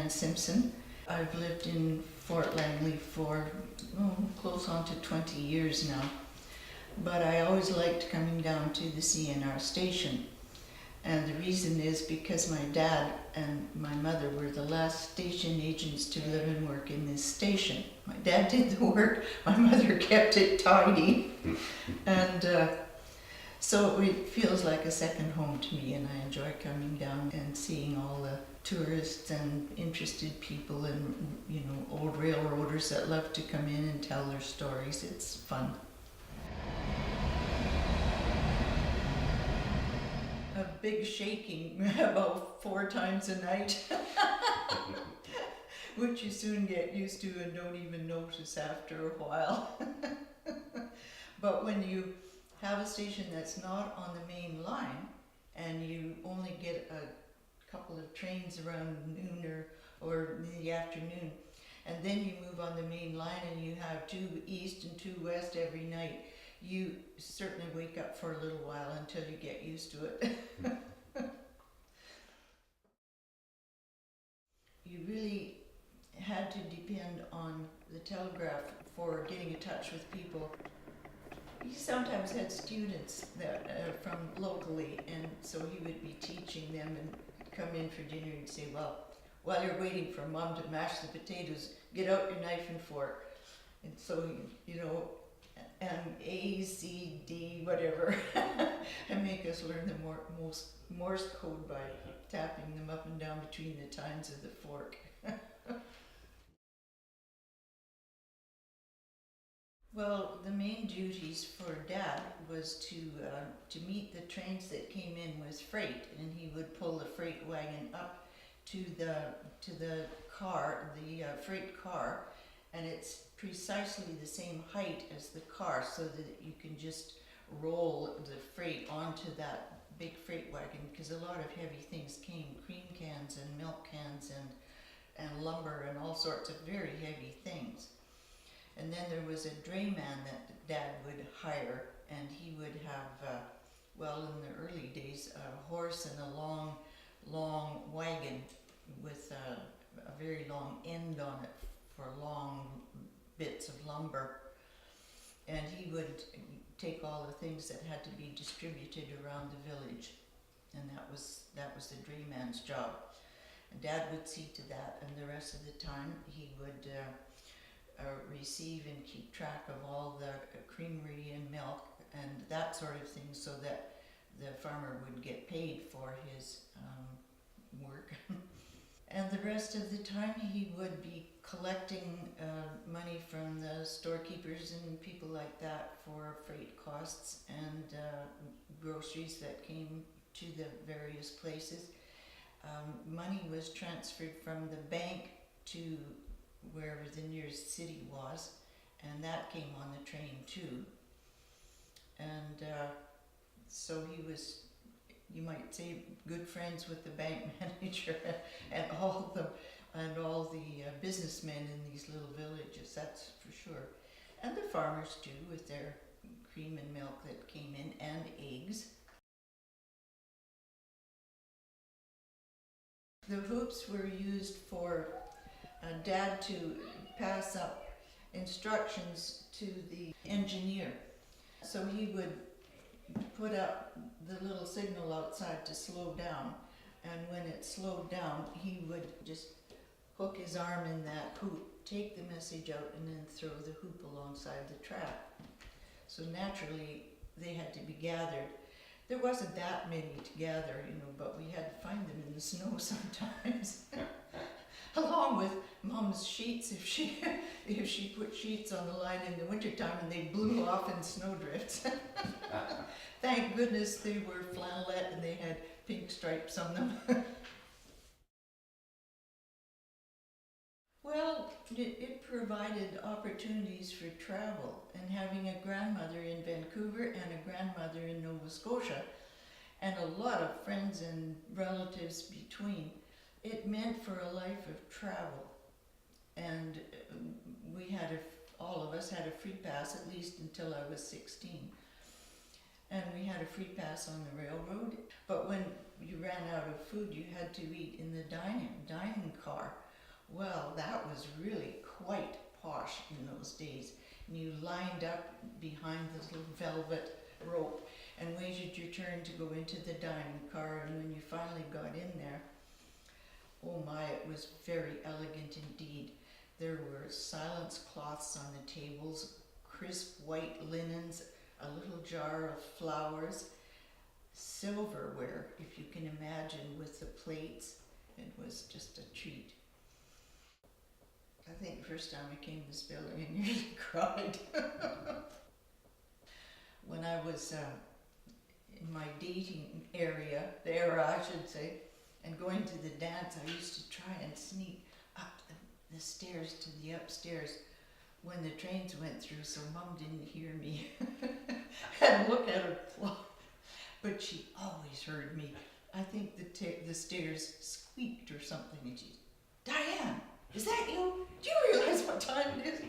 Diane Simpson. I've lived in Fort Langley for close on to 20 years now, but I always liked coming down to the CNR station. And the reason is because my dad and my mother were the last station agents to live and work in this station. My dad did the work, my mother kept it tidy, and so it feels like a second home to me, and I enjoy coming down and seeing all the tourists and interested people and, old railroaders that love to come in and tell their stories. It's fun. A big shaking about 4 times a night, which you soon get used to and don't even notice after a while. But when you have a station that's not on the main line and you only get a couple of trains around noon or in the afternoon, and then you move on the main line and you have 2 east and 2 west every night, you certainly wake up for a little while until you get used to it. You really had to depend on the telegraph for getting in touch with people. He sometimes had students that from locally, and so he would be teaching them and come in for dinner and say, well, while you're waiting for Mom to mash the potatoes, get out your knife and fork. And so, A, C, D, whatever, and make us learn the Morse code by tapping them up and down between the tines of the fork. Well, the main duties for Dad was to meet the trains that came in with freight, and he would pull the freight wagon up to the car, the freight car, and it's precisely the same height as the car, so that you can just roll the freight onto that big freight wagon, because a lot of heavy things came, cream cans and milk cans and lumber and all sorts of very heavy things. And then there was a drayman that Dad would hire, and he would have, in the early days, a horse and a long wagon with a very long end on it for long bits of lumber. And he would take all the things that had to be distributed around the village, and that was the drayman's job. And Dad would see to that, and the rest of the time he would receive and keep track of all the creamery and milk and that sort of thing, so that the farmer would get paid for his work. And the rest of the time he would be collecting money from the storekeepers and people like that for freight costs and groceries that came to the various places. Money was transferred from the bank to wherever the nearest city was, and that came on the train too. And so he was, you might say, good friends with the bank manager and all the businessmen in these little villages, that's for sure. And the farmers too, with their cream and milk that came in, and eggs. The hoops were used for Dad to pass up instructions to the engineer. So he would put up the little signal outside to slow down, and when it slowed down, he would just hook his arm in that hoop, take the message out, and then throw the hoop alongside the track. So naturally, they had to be gathered. There wasn't that many to gather, but we had to find them in the snow sometimes. Along with Mom's sheets, if she put sheets on the line in the wintertime and they blew off in snowdrifts. Thank goodness they were flannelette and they had pink stripes on them. Well, it provided opportunities for travel, and having a grandmother in Vancouver and a grandmother in Nova Scotia, and a lot of friends and relatives between, it meant for a life of travel. And all of us had a free pass, at least until I was 16. And we had a free pass on the railroad, but when you ran out of food, you had to eat in the dining car, Well, that was really quite posh in those days. And you lined up behind this little velvet rope and waited your turn to go into the dining car, and when you finally got in there, oh my, it was very elegant indeed. There were silence cloths on the tables, crisp white linens, a little jar of flowers, silverware, if you can imagine, with the plates. It was just a treat. I think the first time I came to this building, I nearly cried. When I was in my dating era, I should say, and going to the dance, I used to try and sneak up the stairs to the upstairs when the trains went through, so Mom didn't hear me and look at her clock. But she always heard me. I think the stairs squeaked or something, and she, Diane, is that you? Do you realize what time it is?